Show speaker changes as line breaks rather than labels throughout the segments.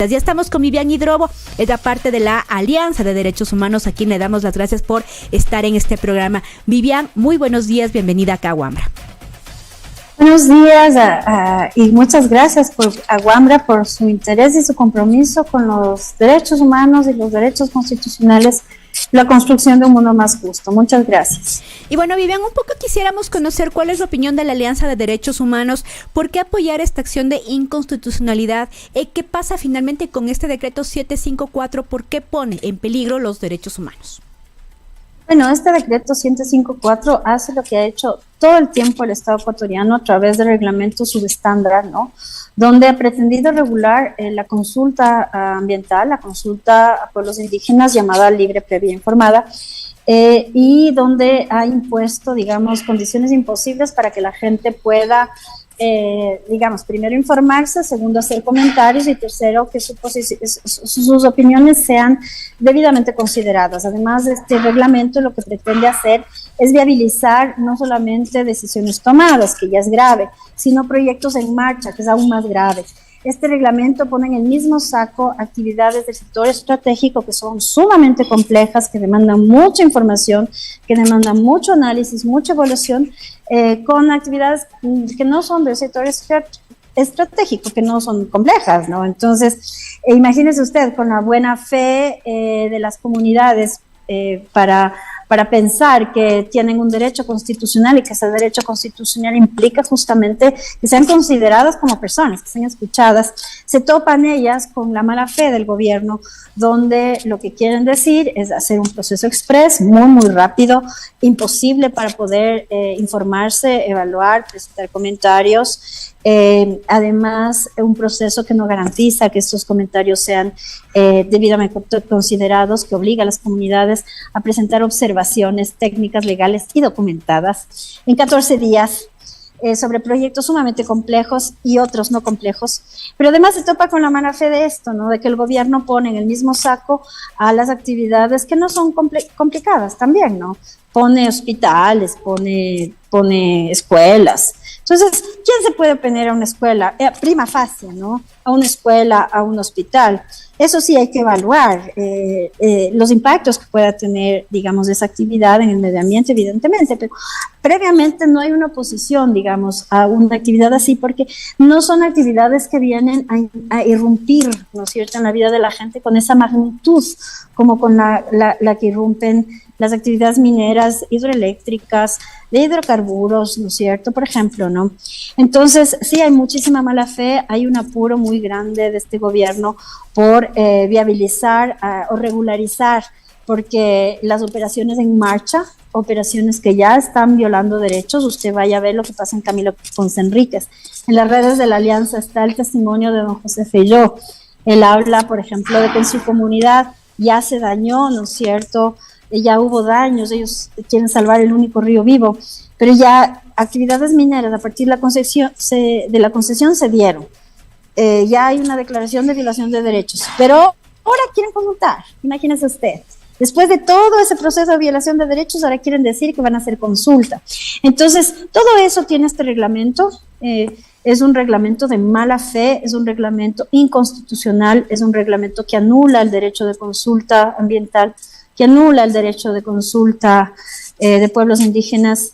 Ya estamos con Vivian Hidrobo, es la parte de la Alianza de Derechos Humanos, a quien le damos las gracias por estar en este programa. Vivian, muy buenos días, bienvenida acá a Wambra.
Buenos días y muchas gracias a Wambra por su interés y su compromiso con los derechos humanos y los derechos constitucionales, la construcción de un mundo más justo. Muchas gracias.
Y bueno, Vivian, un poco quisiéramos conocer cuál es la opinión de la Alianza de Derechos Humanos, por qué apoyar esta acción de inconstitucionalidad, qué pasa finalmente con este decreto 754, por qué pone en peligro los derechos humanos.
Bueno, este decreto 754 hace lo que ha hecho todo el tiempo el Estado ecuatoriano a través del reglamento subestándar, ¿no? Donde ha pretendido regular la consulta ambiental, la consulta a pueblos indígenas llamada libre, previa e informada, y donde ha impuesto, digamos, condiciones imposibles para que la gente pueda, digamos, primero informarse, segundo hacer comentarios y tercero que sus opiniones sean debidamente consideradas. Además, este reglamento lo que pretende hacer es viabilizar no solamente decisiones tomadas, que ya es grave, sino proyectos en marcha, que es aún más grave. Este reglamento pone en el mismo saco actividades del sector estratégico que son sumamente complejas, que demandan mucha información, que demandan mucho análisis, mucha evaluación, con actividades que no son del sector estratégico, que no son complejas, ¿no? Entonces, imagínese usted con la buena fe de las comunidades para pensar que tienen un derecho constitucional y que ese derecho constitucional implica justamente que sean consideradas como personas, que sean escuchadas, se topan ellas con la mala fe del gobierno, donde lo que quieren decir es hacer un proceso express muy rápido, imposible para poder informarse, evaluar, presentar comentarios. Además, un proceso que no garantiza que estos comentarios sean debidamente considerados, que obliga a las comunidades a presentar observaciones técnicas, legales y documentadas en 14 días sobre proyectos sumamente complejos y otros no complejos, pero además se topa con la mala fe de esto, ¿no? De que el gobierno pone en el mismo saco a las actividades que no son complicadas también, ¿no? Pone hospitales, pone escuelas. Entonces, ¿quién se puede oponer a una escuela? Prima facie, ¿no? A una escuela, a un hospital. Eso sí hay que evaluar los impactos que pueda tener, digamos, esa actividad en el medio ambiente, evidentemente, pero previamente no hay una oposición, digamos, a una actividad así, porque no son actividades que vienen a irrumpir, ¿no es cierto?, en la vida de la gente con esa magnitud, como con la que irrumpen las actividades mineras, hidroeléctricas, de hidrocarburos, ¿no es cierto?, por ejemplo, ¿no? Entonces, sí, hay muchísima mala fe, hay un apuro muy grande de este gobierno por viabilizar o regularizar, porque las operaciones en marcha, operaciones que ya están violando derechos, usted vaya a ver lo que pasa en Camilo Ponce Enríquez. En las redes de la Alianza está el testimonio de don José Felló. Él habla, por ejemplo, de que en su comunidad ya se dañó, ¿no es cierto?, ya hubo daños, ellos quieren salvar el único río vivo, pero ya actividades mineras a partir de la concesión se dieron. Ya hay una declaración de violación de derechos, pero ahora quieren consultar, imagínese usted. Después de todo ese proceso de violación de derechos, ahora quieren decir que van a hacer consulta. Entonces, todo eso tiene este reglamento, es un reglamento de mala fe, es un reglamento inconstitucional, es un reglamento que anula el derecho de consulta ambiental, que anula el derecho de consulta de pueblos indígenas,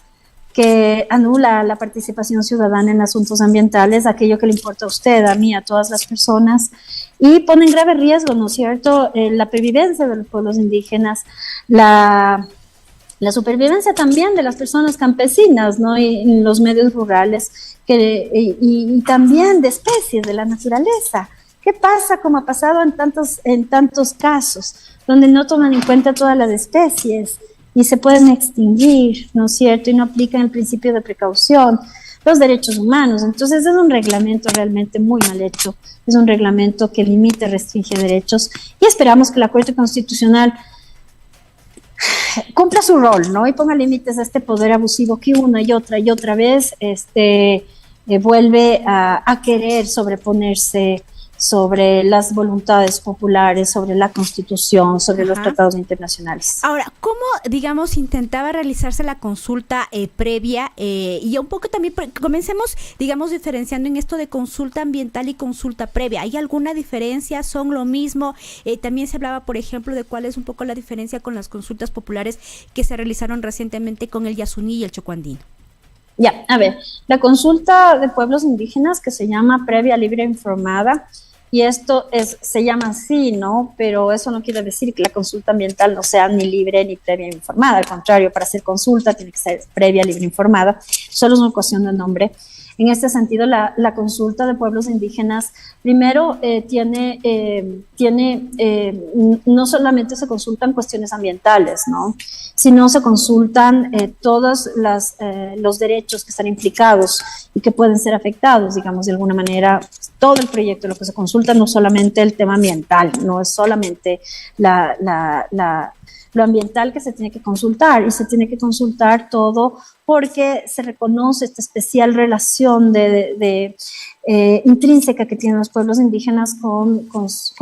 que anula la participación ciudadana en asuntos ambientales, aquello que le importa a usted, a mí, a todas las personas, y pone en grave riesgo, ¿no es cierto?, la pervivencia de los pueblos indígenas, la supervivencia también de las personas campesinas, ¿no?, y en los medios rurales, y también de especies de la naturaleza. ¿Qué pasa, como ha pasado en tantos casos, donde no toman en cuenta todas las especies y se pueden extinguir, ¿no es cierto?, y no aplican el principio de precaución, los derechos humanos? Entonces es un reglamento realmente muy mal hecho, es un reglamento que limita y restringe derechos, y esperamos que la Corte Constitucional cumpla su rol, ¿no?, y ponga límites a este poder abusivo que una y otra vez vuelve a querer sobreponerse sobre las voluntades populares, sobre la Constitución, sobre los tratados internacionales.
Ahora, ¿cómo, digamos, intentaba realizarse la consulta previa? Y un poco también, comencemos, digamos, diferenciando en esto de consulta ambiental y consulta previa. ¿Hay alguna diferencia? ¿Son lo mismo? También se hablaba, por ejemplo, de cuál es un poco la diferencia con las consultas populares que se realizaron recientemente con el Yasuní y el Chocoandino.
Ya, a ver, la consulta de pueblos indígenas que se llama previa, libre e informada, y esto se llama así, ¿no? Pero eso no quiere decir que la consulta ambiental no sea ni libre ni previa e informada. Al contrario, para hacer consulta tiene que ser previa, libre e informada. Solo es una cuestión de nombre. En este sentido, la consulta de pueblos indígenas, primero, no solamente se consultan cuestiones ambientales, ¿no? Sino se consultan todos los derechos que están implicados y que pueden ser afectados, digamos, de alguna manera. Todo el proyecto, lo que se consulta, no solamente el tema ambiental, no es solamente lo ambiental que se tiene que consultar, y se tiene que consultar todo porque se reconoce esta especial relación intrínseca que tienen los pueblos indígenas con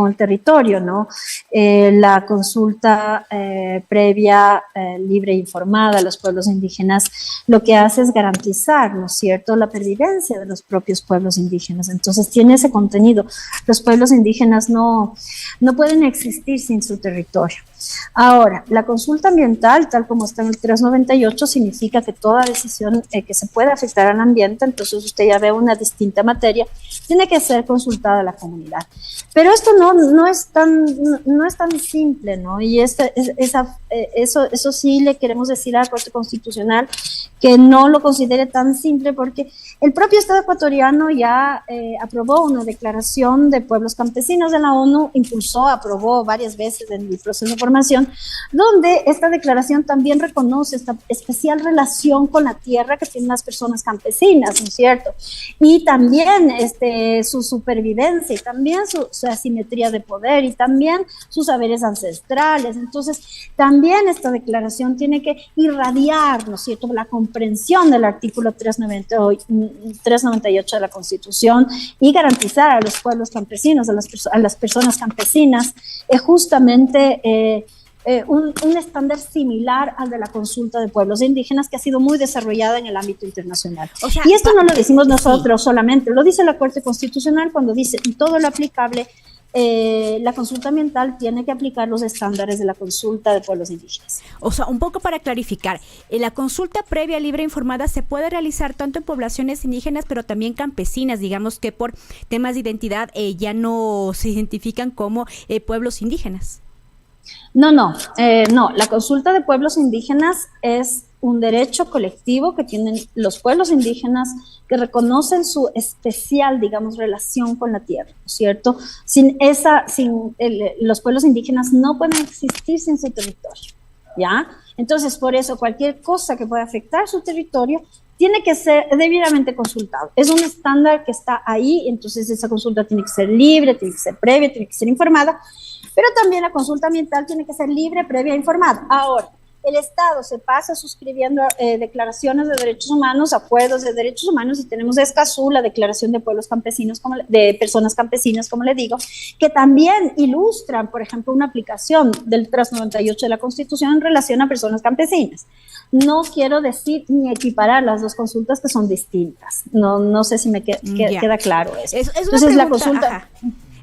el territorio, ¿no? La consulta previa, libre e informada a los pueblos indígenas lo que hace es garantizar, ¿no es cierto?, la pervivencia de los propios pueblos indígenas. Entonces tiene ese contenido. Los pueblos indígenas no pueden existir sin su territorio. Ahora, la consulta ambiental, tal como está en el 398, significa que toda decisión que se pueda afectar al ambiente, entonces usted ya ve una distinta materia, tiene que ser consultada a la comunidad. Pero esto no es tan simple, ¿no? Y eso sí le queremos decir a la Corte Constitucional que no lo considere tan simple, porque el propio Estado ecuatoriano ya aprobó una declaración de pueblos campesinos de la ONU, aprobó varias veces en el proceso de formación, donde esta declaración también reconoce esta especial relación con la tierra que tienen las personas campesinas, ¿no es cierto? Y también su supervivencia, y también su asimetría de poder, y también sus saberes ancestrales. Entonces, también esta declaración tiene que irradiar, ¿no es cierto?, la comprensión del artículo 398 de la Constitución, y garantizar a los pueblos campesinos, a las personas campesinas, justamente un estándar similar al de la consulta de pueblos indígenas, que ha sido muy desarrollada en el ámbito internacional. O sea, y esto no lo decimos nosotros solamente, lo dice la Corte Constitucional cuando dice en todo lo aplicable, la consulta ambiental tiene que aplicar los estándares de la consulta de pueblos indígenas.
O sea, un poco para clarificar, la consulta previa, libre e informada se puede realizar tanto en poblaciones indígenas, pero también campesinas, digamos que por temas de identidad ya no se identifican como pueblos indígenas.
No, la consulta de pueblos indígenas es un derecho colectivo que tienen los pueblos indígenas, que reconocen su especial, digamos, relación con la tierra, ¿no es cierto? Los pueblos indígenas no pueden existir sin su territorio, ¿ya? Entonces, por eso, cualquier cosa que pueda afectar su territorio tiene que ser debidamente consultado. Es un estándar que está ahí, entonces esa consulta tiene que ser libre, tiene que ser previa, tiene que ser informada, pero también la consulta ambiental tiene que ser libre, previa e informada. Ahora, el Estado se pasa suscribiendo declaraciones de derechos humanos, acuerdos de derechos humanos, y tenemos de Escazú la Declaración de Pueblos Campesinos, de Personas Campesinas, como le digo, que también ilustran, por ejemplo, una aplicación del 398 de la Constitución en relación a personas campesinas. No quiero decir ni equiparar las dos consultas, que son distintas. No sé si me queda claro eso.
Entonces, la consulta... Ajá.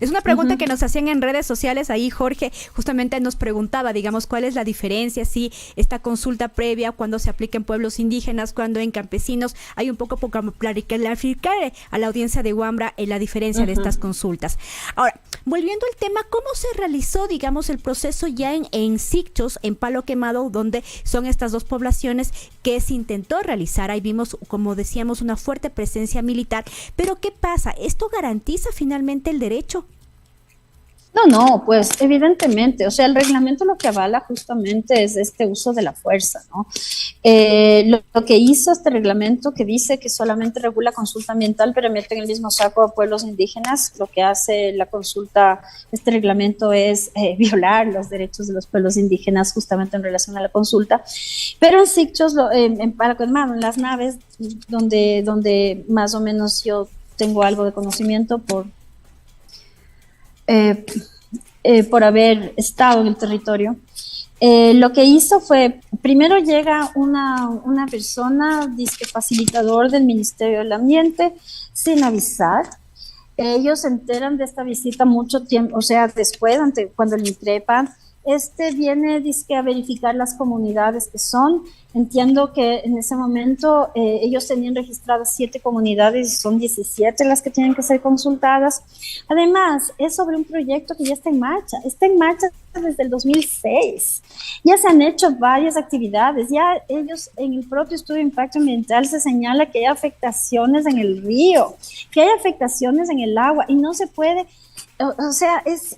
Es una pregunta que nos hacían en redes sociales. Ahí Jorge justamente nos preguntaba, digamos, cuál es la diferencia, si esta consulta previa, cuando se aplica en pueblos indígenas, cuando en campesinos, hay un poco para clarificar a la audiencia de Wambra la diferencia de estas consultas. Ahora, volviendo al tema, ¿cómo se realizó, digamos, el proceso ya en Sicchos, en Palo Quemado, donde son estas dos poblaciones que se intentó realizar? Ahí vimos, como decíamos, una fuerte presencia militar. Pero ¿qué pasa? ¿Esto garantiza finalmente el derecho?
No, pues evidentemente, o sea, el reglamento lo que avala justamente es este uso de la fuerza, ¿no? Lo que hizo este reglamento, que dice que solamente regula consulta ambiental, pero mete en el mismo saco a pueblos indígenas, lo que hace la consulta, este reglamento, es violar los derechos de los pueblos indígenas justamente en relación a la consulta. Pero en Sicchos, en Palo-Quemado, en las naves, donde más o menos yo tengo algo de conocimiento eh, por haber estado en el territorio. Lo que hizo fue, primero llega una persona, disque facilitador del Ministerio del Ambiente, sin avisar. Ellos se enteran de esta visita mucho tiempo, o sea, después, cuando le increpan. Viene, dizque, a verificar las comunidades que son. Entiendo que en ese momento ellos tenían registradas 7 comunidades y son 17 las que tienen que ser consultadas. Además, es sobre un proyecto que ya está en marcha. Está en marcha desde el 2006. Ya se han hecho varias actividades. Ya ellos, en el propio estudio de impacto ambiental, se señala que hay afectaciones en el río, que hay afectaciones en el agua y no se puede. O sea, es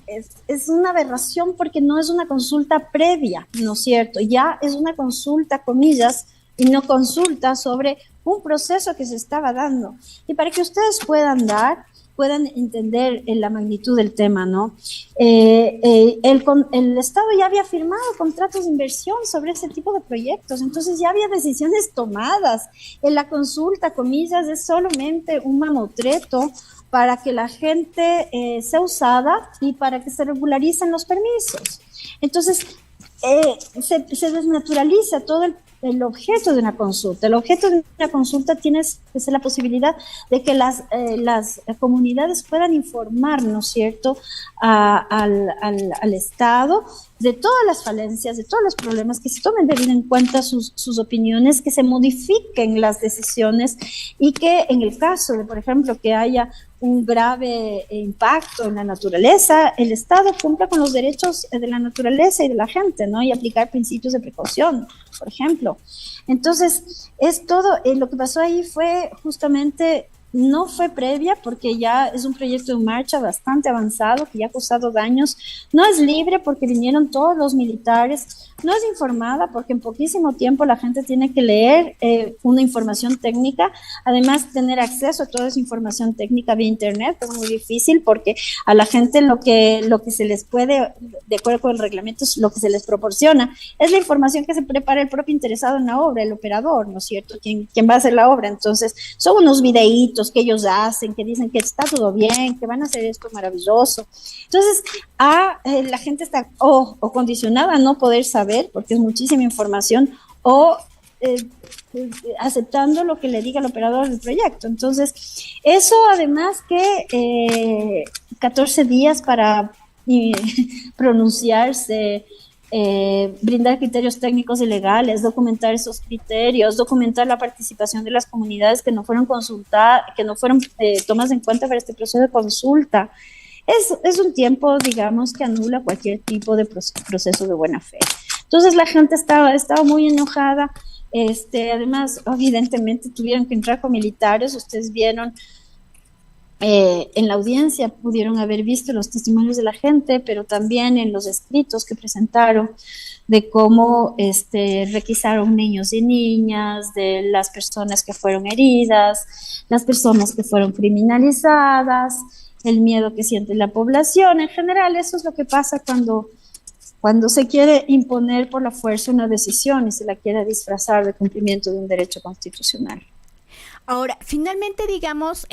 una aberración porque no es una consulta previa, ¿no es cierto? Ya es una consulta, comillas, y no consulta sobre un proceso que se estaba dando. Y para que ustedes puedan entender la magnitud del tema, ¿no? El Estado ya había firmado contratos de inversión sobre ese tipo de proyectos, entonces ya había decisiones tomadas. En la consulta, comillas, es solamente un mamotreto para que la gente sea usada y para que se regularicen los permisos. Entonces, se desnaturaliza todo el objeto de una consulta. El objeto de una consulta tiene que ser la posibilidad de que las comunidades puedan informar, ¿no es cierto?, al Estado de todas las falencias, de todos los problemas, que se tomen debida en cuenta sus opiniones, que se modifiquen las decisiones y que en el caso de, por ejemplo, que haya un grave impacto en la naturaleza, el Estado cumpla con los derechos de la naturaleza y de la gente, ¿no? Y aplicar principios de precaución, por ejemplo. Entonces, es todo, lo que pasó ahí fue justamente, no fue previa porque ya es un proyecto en marcha bastante avanzado que ya ha causado daños. No es libre porque vinieron todos los militares. No es informada porque en poquísimo tiempo la gente tiene que leer una información técnica. Además, tener acceso a toda esa información técnica vía internet es muy difícil porque a la gente lo que se les puede, de acuerdo con el reglamento, lo que se les proporciona es la información que se prepara el propio interesado en la obra, el operador, ¿no es cierto? ¿Quién va a hacer la obra? Entonces, son unos videitos que ellos hacen, que dicen que está todo bien, que van a hacer esto maravilloso. Entonces, la gente está o condicionada a no poder saber, porque es muchísima información, o aceptando lo que le diga el operador del proyecto. Entonces, eso además que 14 días para pronunciarse, brindar criterios técnicos y legales, documentar esos criterios, documentar la participación de las comunidades que no fueron consultadas, que no fueron tomadas en cuenta para este proceso de consulta. Es un tiempo, digamos, que anula cualquier tipo de proceso de buena fe. Entonces la gente estaba muy enojada. Además, evidentemente tuvieron que entrar con militares. Ustedes vieron en la audiencia, pudieron haber visto los testimonios de la gente, pero también en los escritos que presentaron de cómo requisaron niños y niñas, de las personas que fueron heridas, las personas que fueron criminalizadas, el miedo que siente la población. En general, eso es lo que pasa cuando se quiere imponer por la fuerza una decisión y se la quiere disfrazar de cumplimiento de un derecho constitucional.
Ahora, finalmente, digamos,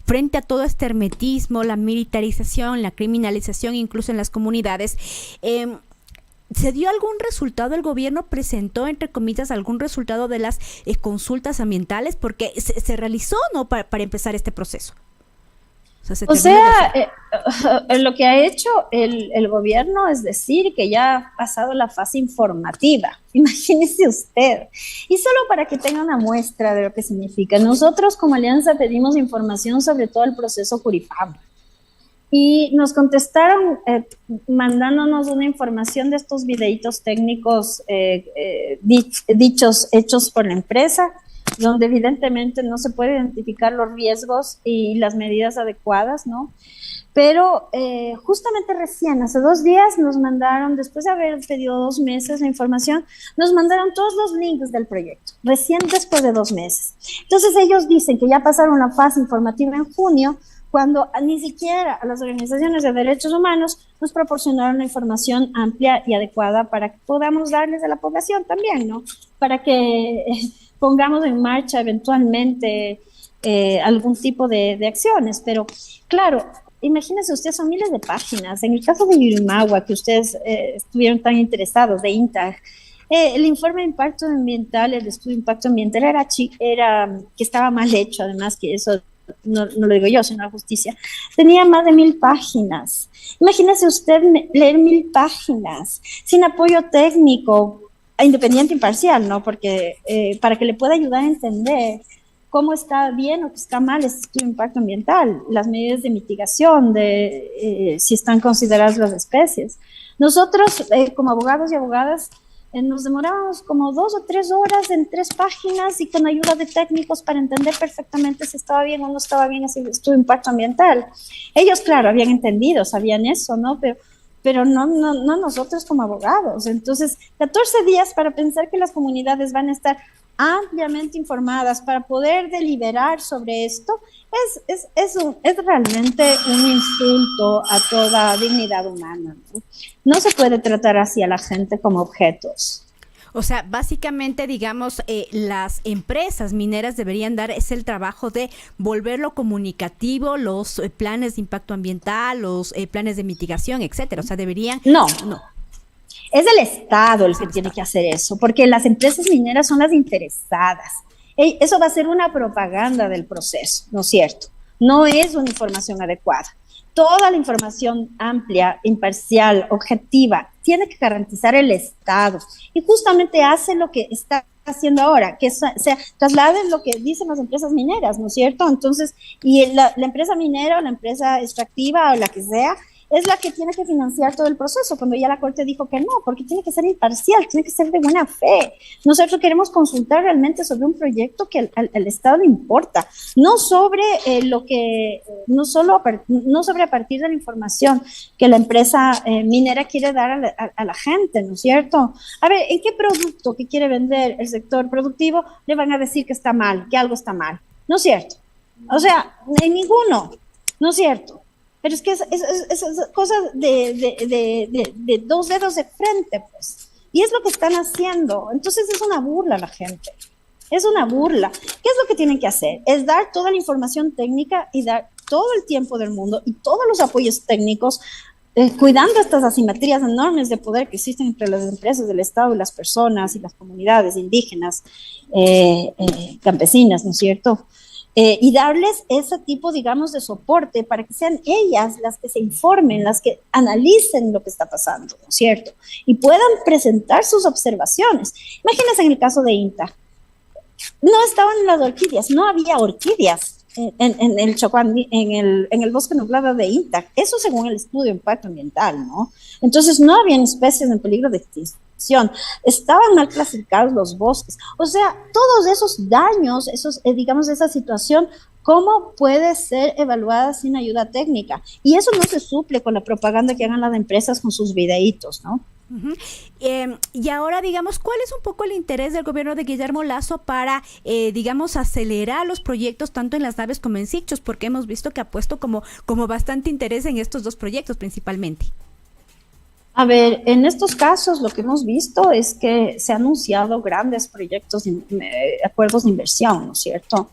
frente a todo este hermetismo, la militarización, la criminalización, incluso en las comunidades, ¿se dio algún resultado? ¿El gobierno presentó, entre comillas, algún resultado de las consultas ambientales? Porque se realizó, ¿no?, para empezar este proceso.
Lo que ha hecho el gobierno es decir que ya ha pasado la fase informativa. Imagínese usted. Y solo para que tenga una muestra de lo que significa. Nosotros como Alianza pedimos información sobre todo el proceso Curipamba. Y nos contestaron mandándonos una información de estos videitos técnicos hechos por la empresa, donde evidentemente no se puede identificar los riesgos y las medidas adecuadas, ¿no? Pero justamente recién, hace 2 días, nos mandaron, después de haber pedido 2 meses la información, nos mandaron todos los links del proyecto, recién después de 2 meses. Entonces ellos dicen que ya pasaron la fase informativa en junio, cuando ni siquiera a las organizaciones de derechos humanos nos proporcionaron la información amplia y adecuada para que podamos darles a la población también, ¿no? Para que pongamos en marcha eventualmente algún tipo de acciones. Pero claro, imagínense ustedes, son miles de páginas. En el caso de Yurimaguas, que ustedes estuvieron tan interesados, de INTAG, el informe de impacto ambiental, el estudio de impacto ambiental era que estaba mal hecho, además que eso no lo digo yo, sino la justicia, tenía más de 1000 páginas. Imagínese usted leer 1000 páginas sin apoyo técnico, independiente, imparcial, ¿no? Porque para que le pueda ayudar a entender cómo está bien o que está mal este estudio de impacto ambiental, las medidas de mitigación, si están consideradas las especies. Nosotros, como abogados y abogadas, nos demorábamos como 2 o 3 horas en 3 páginas y con ayuda de técnicos para entender perfectamente si estaba bien o no estaba bien ese estudio de impacto ambiental. Ellos, claro, habían entendido, sabían eso, ¿no? Pero no nosotros como abogados. Entonces, 14 días para pensar que las comunidades van a estar ampliamente informadas para poder deliberar sobre esto, es realmente un insulto a toda dignidad humana, ¿no? No se puede tratar así a la gente como objetos.
O sea, básicamente, digamos, las empresas mineras deberían dar es el trabajo de volverlo comunicativo, los planes de impacto ambiental, los planes de mitigación, etcétera. O sea, deberían...
No. Es el Estado el que tiene que hacer eso, porque las empresas mineras son las interesadas. Eso va a ser una propaganda del proceso, ¿no es cierto? No es una información adecuada. Toda la información amplia, imparcial, objetiva, tiene que garantizar el Estado. Y justamente hace lo que está haciendo ahora, que trasladen lo que dicen las empresas mineras, ¿no es cierto? Entonces, y la empresa minera o la empresa extractiva o la que sea, es la que tiene que financiar todo el proceso, cuando ya la Corte dijo que no, porque tiene que ser imparcial, tiene que ser de buena fe. Nosotros queremos consultar realmente sobre un proyecto que al Estado le importa, no sobre no sobre a partir de la información que la empresa minera quiere dar a la gente, ¿no es cierto? A ver, ¿en qué producto que quiere vender el sector productivo le van a decir que está mal, que algo está mal? ¿No es cierto? O sea, en ninguno, ¿no es cierto? Pero es que es cosa de 2 dedos de frente, pues. Y es lo que están haciendo. Entonces es una burla a la gente. Es una burla. ¿Qué es lo que tienen que hacer? Es dar toda la información técnica y dar todo el tiempo del mundo y todos los apoyos técnicos, cuidando estas asimetrías enormes de poder que existen entre las empresas del Estado y las personas y las comunidades indígenas, campesinas, ¿no es cierto? Y darles ese tipo, digamos, de soporte para que sean ellas las que se informen, las que analicen lo que está pasando, ¿no es cierto? Y puedan presentar sus observaciones. Imagínense en el caso de INTA. No estaban las orquídeas, no había orquídeas en el Chocuán, en el bosque nublado de INTA. Eso según el estudio de impacto ambiental, ¿no? Entonces no habían especies en peligro de extinción. Estaban mal clasificados los bosques, o sea, todos esos daños, digamos, esa situación, ¿cómo puede ser evaluada sin ayuda técnica? Y eso no se suple con la propaganda que hagan las empresas con sus videitos, ¿no?
Uh-huh. Y ahora, digamos, ¿cuál es un poco el interés del gobierno de Guillermo Lasso para, digamos, acelerar los proyectos tanto en las naves como en Sicchos? Porque hemos visto que ha puesto como bastante interés en estos 2 proyectos principalmente.
A ver, en estos casos lo que hemos visto es que se han anunciado grandes proyectos, acuerdos de inversión, ¿no es cierto?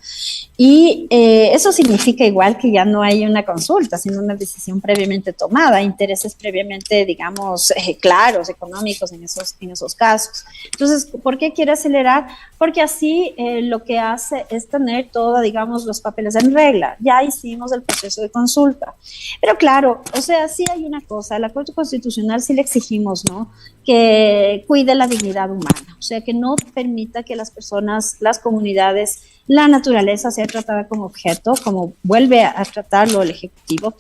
Y eso significa igual que ya no hay una consulta, sino una decisión previamente tomada, intereses previamente, digamos, claros, económicos en esos casos. Entonces, ¿por qué quiere acelerar? Porque así lo que hace es tener todos, digamos, los papeles en regla. Ya hicimos el proceso de consulta. Pero claro, o sea, sí hay una cosa, la Corte Constitucional sí le exigimos, ¿no?, que cuide la dignidad humana, o sea, que no permita que las personas, las comunidades, la naturaleza sea tratada como objeto, como vuelve a tratarlo el Ejecutivo.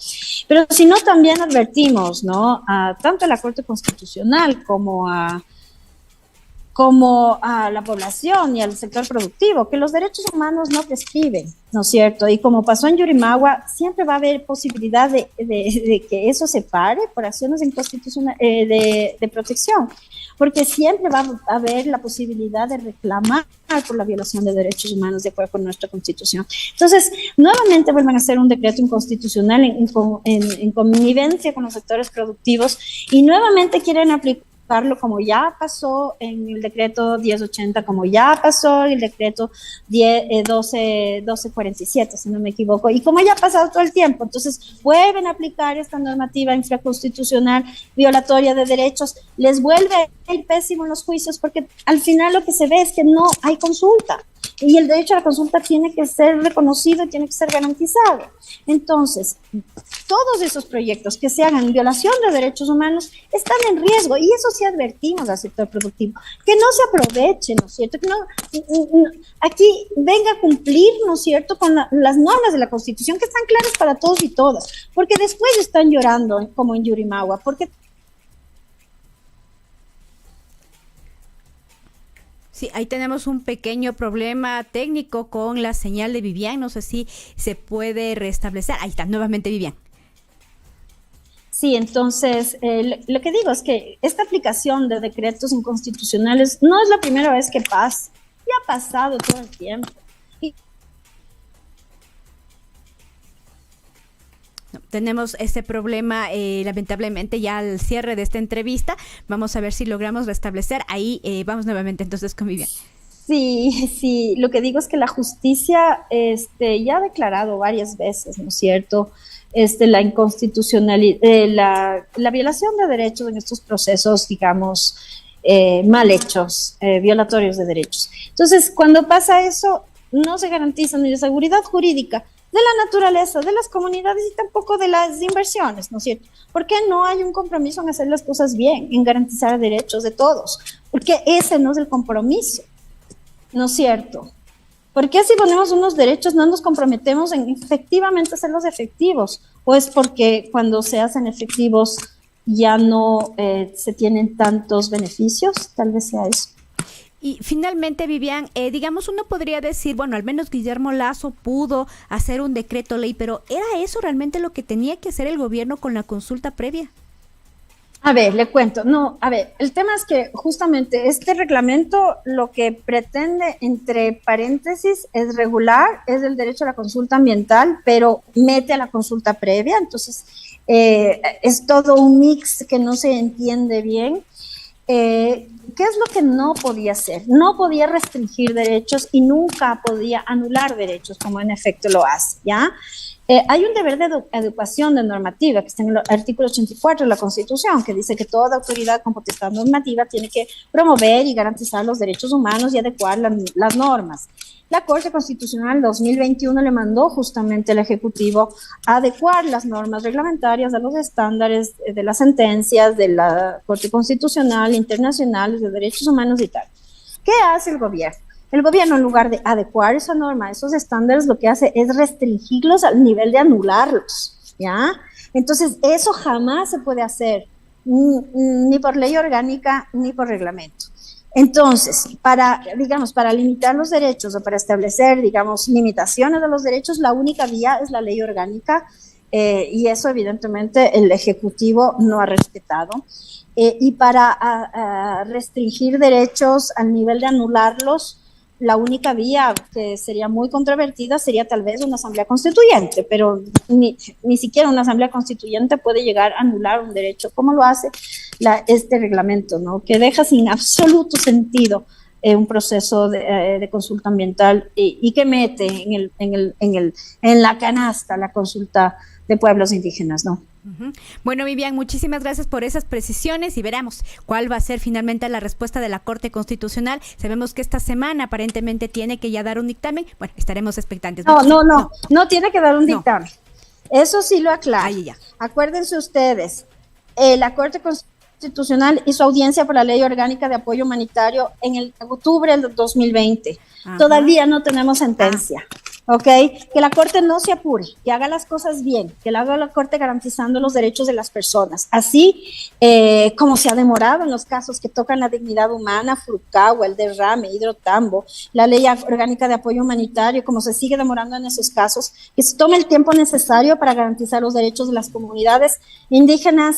Pero si no, también advertimos, ¿no?, tanto a la Corte Constitucional como a la población y al sector productivo, que los derechos humanos no prescriben, ¿no es cierto? Y como pasó en Yurimaguas, siempre va a haber posibilidad de que eso se pare por acciones de protección, porque siempre va a haber la posibilidad de reclamar por la violación de derechos humanos de acuerdo con nuestra Constitución. Entonces, nuevamente vuelven a hacer un decreto inconstitucional en connivencia con los sectores productivos y nuevamente quieren aplicar aplicarlo como ya pasó en el decreto 1080, como ya pasó en el decreto 1247, si no me equivoco, y como ya ha pasado todo el tiempo. Entonces vuelven a aplicar esta normativa infraconstitucional violatoria de derechos, les vuelve a ir pésimo en los juicios, porque al final lo que se ve es que no hay consulta. Y el derecho a la consulta tiene que ser reconocido, tiene que ser garantizado. Entonces, todos esos proyectos que se hagan en violación de derechos humanos están en riesgo, y eso sí advertimos al sector productivo, que no se aproveche, ¿no es cierto? Que aquí venga a cumplir, ¿no es cierto?, con las normas de la Constitución, que están claras para todos y todas, porque después están llorando, como en Yurimagua, porque...
Sí, ahí tenemos un pequeño problema técnico con la señal de Vivian. No sé si se puede restablecer. Ahí está, nuevamente Vivian.
Sí, entonces, lo que digo es que esta aplicación de decretos inconstitucionales no es la primera vez que pasa. Ya ha pasado todo el tiempo.
No, tenemos este problema, lamentablemente, ya al cierre de esta entrevista. Vamos a ver si logramos restablecer. Ahí vamos nuevamente entonces con Vivian.
Sí, lo que digo es que la justicia ya ha declarado varias veces, ¿no es cierto?, la inconstitucionalidad, la violación de derechos en estos procesos, digamos, mal hechos, violatorios de derechos. Entonces, cuando pasa eso, no se garantiza ni la seguridad jurídica de la naturaleza, de las comunidades y tampoco de las inversiones, ¿no es cierto? Porque no hay un compromiso en hacer las cosas bien, en garantizar derechos de todos, porque ese no es el compromiso, ¿no es cierto? Porque si ponemos unos derechos no nos comprometemos en efectivamente hacerlos efectivos, o es porque cuando se hacen efectivos ya no se tienen tantos beneficios, tal vez sea eso.
Y finalmente, Vivian, digamos, uno podría decir, bueno, al menos Guillermo Lasso pudo hacer un decreto ley, pero ¿era eso realmente lo que tenía que hacer el gobierno con la consulta previa?
A ver, le cuento. No, a ver, el tema es que justamente este reglamento lo que pretende, entre paréntesis, es regular, es el derecho a la consulta ambiental, pero mete a la consulta previa. Entonces, es todo un mix que no se entiende bien. ¿Qué es lo que no podía hacer? No podía restringir derechos y nunca podía anular derechos, como en efecto lo hace, ¿ya? Hay un deber de educación de normativa que está en el artículo 84 de la Constitución, que dice que toda autoridad con potestad normativa tiene que promover y garantizar los derechos humanos y adecuar las normas. La Corte Constitucional 2021 le mandó justamente al Ejecutivo a adecuar las normas reglamentarias a los estándares de las sentencias de la Corte Constitucional Internacional de Derechos Humanos y tal. ¿Qué hace el gobierno? El gobierno, en lugar de adecuar esa norma, esos estándares, lo que hace es restringirlos al nivel de anularlos, ¿ya? Entonces, eso jamás se puede hacer, ni por ley orgánica, ni por reglamento. Entonces, para limitar los derechos o para establecer, digamos, limitaciones de los derechos, la única vía es la ley orgánica, y eso evidentemente el Ejecutivo no ha respetado. Y para restringir derechos al nivel de anularlos, la única vía que sería muy controvertida sería tal vez una asamblea constituyente, pero ni siquiera una asamblea constituyente puede llegar a anular un derecho, como lo hace este reglamento, ¿no? Que deja sin absoluto sentido un proceso de consulta ambiental y que mete en la canasta la consulta de pueblos indígenas, ¿no?
Bueno, Vivian, muchísimas gracias por esas precisiones y veremos cuál va a ser finalmente la respuesta de la Corte Constitucional. Sabemos que esta semana aparentemente tiene que ya dar un dictamen. Bueno, estaremos expectantes.
No tiene que dar un dictamen. Eso sí lo aclaro.
Ahí ya.
Acuérdense ustedes, la Corte Constitucional hizo audiencia por la Ley Orgánica de Apoyo Humanitario en el octubre del 2020. Ajá. Todavía no tenemos sentencia. ¿Ok? Que la Corte no se apure, que haga las cosas bien, que la haga la Corte garantizando los derechos de las personas. Así como se ha demorado en los casos que tocan la dignidad humana, Frucagua, el derrame, Hidrotambo, la Ley Orgánica de Apoyo Humanitario, como se sigue demorando en esos casos, que se tome el tiempo necesario para garantizar los derechos de las comunidades indígenas,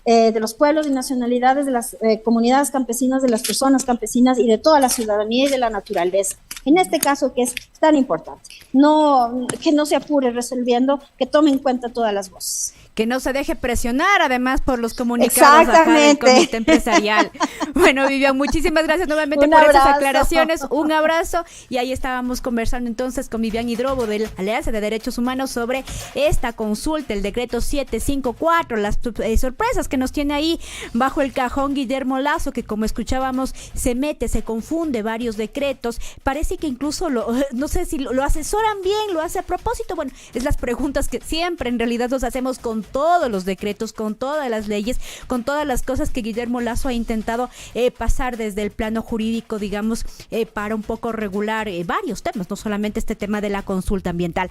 de los pueblos y nacionalidades, de las comunidades campesinas, de las personas campesinas y de toda la ciudadanía y de la naturaleza. en este caso que es tan importante. No, que no se apure resolviendo, que tome en cuenta todas las voces.
Que no se deje presionar además por los comunicados acá del comité empresarial. Bueno, Vivian, muchísimas gracias nuevamente por esas aclaraciones. Un abrazo. Y ahí estábamos conversando entonces con Vivian Hidrobo de la Alianza de Derechos Humanos sobre esta consulta, el decreto 754, las sorpresas que nos tiene ahí bajo el cajón Guillermo Lasso, que como escuchábamos se mete, se confunde varios decretos. Parece que incluso no sé si lo asesoran bien, lo hace a propósito. Bueno, es las preguntas que siempre en realidad nos hacemos con todos los decretos, con todas las leyes, con todas las cosas que Guillermo Lasso ha intentado pasar desde el plano jurídico, digamos, para un poco regular varios temas, no solamente este tema de la consulta ambiental.